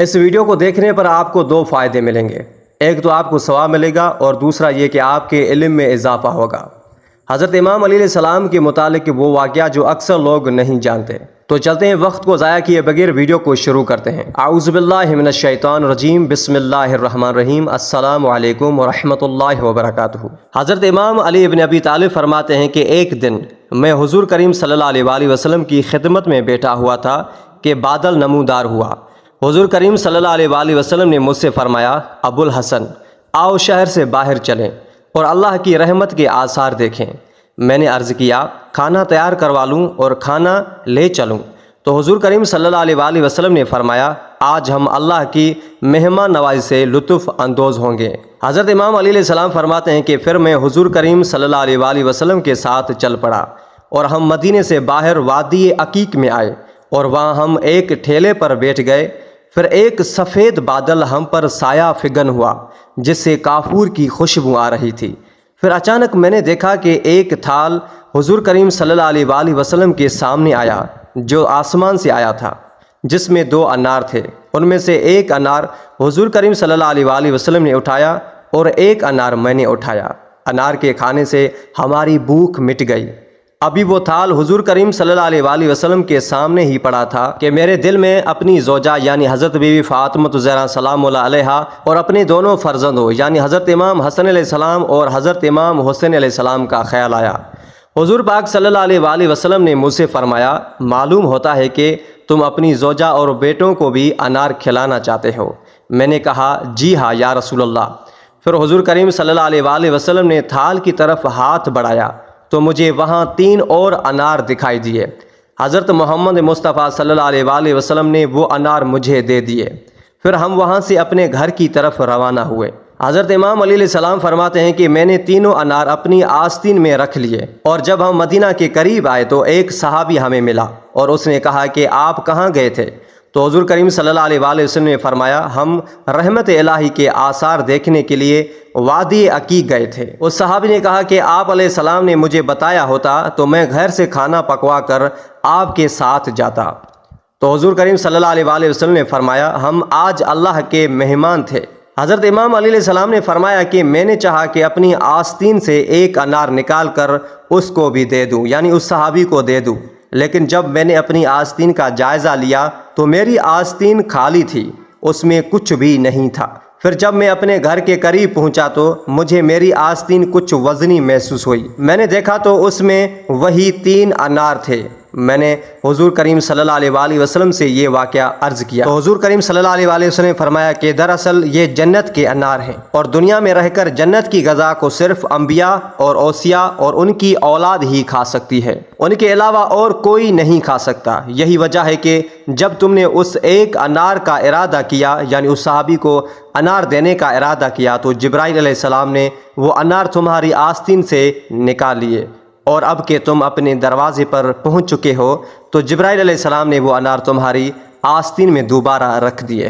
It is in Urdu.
اس ویڈیو کو دیکھنے پر آپ کو دو فائدے ملیں گے۔ ایک تو آپ کو ثواب ملے گا اور دوسرا یہ کہ آپ کے علم میں اضافہ ہوگا۔ حضرت امام علیہ السلام کے متعلق وہ واقعہ جو اکثر لوگ نہیں جانتے۔ تو چلتے ہیں، وقت کو ضائع کیے بغیر ویڈیو کو شروع کرتے ہیں۔ اعوذ باللہ من الشیطان الرجیم، بسم اللہ الرحمن الرحیم، السلام علیکم ورحمۃ اللہ وبرکاتہ۔ حضرت امام علی ابن ابی طالب فرماتے ہیں کہ ایک دن میں حضور کریم صلی اللہ علیہ وآلہ وسلم کی خدمت میں بیٹھا ہوا تھا کہ بادل نمودار ہوا۔ حضور کریم صلی اللہ علیہ وآلہ وسلم نے مجھ سے فرمایا، ابو الحسن، آؤ شہر سے باہر چلیں اور اللہ کی رحمت کے آثار دیکھیں۔ میں نے عرض کیا، کھانا تیار کروا لوں اور کھانا لے چلوں؟ تو حضور کریم صلی اللہ علیہ وآلہ وسلم نے فرمایا، آج ہم اللہ کی مہمان نوازی سے لطف اندوز ہوں گے۔ حضرت امام علی علیہ السلام فرماتے ہیں کہ پھر میں حضور کریم صلی اللہ علیہ وآلہ وسلم کے ساتھ چل پڑا اور ہم مدینے سے باہر وادی عقیق میں آئے اور وہاں ہم ایک ٹھیلے پر بیٹھ گئے۔ پھر ایک سفید بادل ہم پر سایہ فگن ہوا جس سے کافور کی خوشبو آ رہی تھی۔ پھر اچانک میں نے دیکھا کہ ایک تھال حضور کریم صلی اللہ علیہ وآلہ وسلم کے سامنے آیا جو آسمان سے آیا تھا، جس میں 2 انار تھے۔ ان میں سے ایک انار حضور کریم صلی اللہ علیہ وآلہ وسلم نے اٹھایا اور ایک انار میں نے اٹھایا۔ انار کے کھانے سے ہماری بھوک مٹ گئی۔ ابھی وہ تھال حضور کریم صلی اللہ علیہ وآلہ وسلم کے سامنے ہی پڑا تھا کہ میرے دل میں اپنی زوجہ یعنی حضرت بی بی فاطمہ الزہرا سلام اللہ علیہا اور اپنے دونوں فرزندوں یعنی حضرت امام حسن علیہ السلام اور حضرت امام حسین علیہ السلام کا خیال آیا۔ حضور پاک صلی اللہ علیہ وآلہ وسلم نے مجھ سے فرمایا، معلوم ہوتا ہے کہ تم اپنی زوجہ اور بیٹوں کو بھی انار کھلانا چاہتے ہو۔ میں نے کہا، جی ہاں یا رسول اللہ۔ پھر حضور کریم صلی اللہ علیہ وآلہ وسلم نے تھال کی طرف ہاتھ بڑھایا تو مجھے وہاں 3 اور انار دکھائی دیے۔ حضرت محمد مصطفیٰ صلی اللہ علیہ وآلہ وسلم نے وہ انار مجھے دے دیے۔ پھر ہم وہاں سے اپنے گھر کی طرف روانہ ہوئے۔ حضرت امام علی علیہ السلام فرماتے ہیں کہ میں نے تینوں انار اپنی آستین میں رکھ لیے، اور جب ہم مدینہ کے قریب آئے تو ایک صحابی ہمیں ملا اور اس نے کہا کہ آپ کہاں گئے تھے؟ تو حضور کریم صلی اللہ علیہ وآلہ وسلم نے فرمایا، ہم رحمت الہی کے آثار دیکھنے کے لیے وادی عقیق گئے تھے۔ اس صحابی نے کہا کہ آپ علیہ السلام نے مجھے بتایا ہوتا تو میں گھر سے کھانا پکوا کر آپ کے ساتھ جاتا۔ تو حضور کریم صلی اللہ علیہ وآلہ وسلم نے فرمایا، ہم آج اللہ کے مہمان تھے۔ حضرت امام علی علیہ السلام نے فرمایا کہ میں نے چاہا کہ اپنی آستین سے ایک انار نکال کر اس کو بھی دے دوں، یعنی اس صحابی کو دے دوں، لیکن جب میں نے اپنی آستین کا جائزہ لیا تو میری آستین خالی تھی، اس میں کچھ بھی نہیں تھا۔ پھر جب میں اپنے گھر کے قریب پہنچا تو مجھے میری آستین کچھ وزنی محسوس ہوئی۔ میں نے دیکھا تو اس میں وہی 3 انار تھے۔ میں نے حضور کریم صلی اللہ علیہ وآلہ وسلم سے یہ واقعہ عرض کیا تو حضور کریم صلی اللہ علیہ وآلہ وسلم نے فرمایا کہ دراصل یہ جنت کے انار ہیں، اور دنیا میں رہ کر جنت کی غذا کو صرف انبیاء اور اوصیاء اور ان کی اولاد ہی کھا سکتی ہے، ان کے علاوہ اور کوئی نہیں کھا سکتا۔ یہی وجہ ہے کہ جب تم نے اس ایک انار کا ارادہ کیا، یعنی اس صحابی کو انار دینے کا ارادہ کیا، تو جبرائیل علیہ السلام نے وہ انار تمہاری آستین سے نکال لیے، اور اب کہ تم اپنے دروازے پر پہنچ چکے ہو تو جبرائیل علیہ السلام نے وہ انار تمہاری آستین میں دوبارہ رکھ دیے۔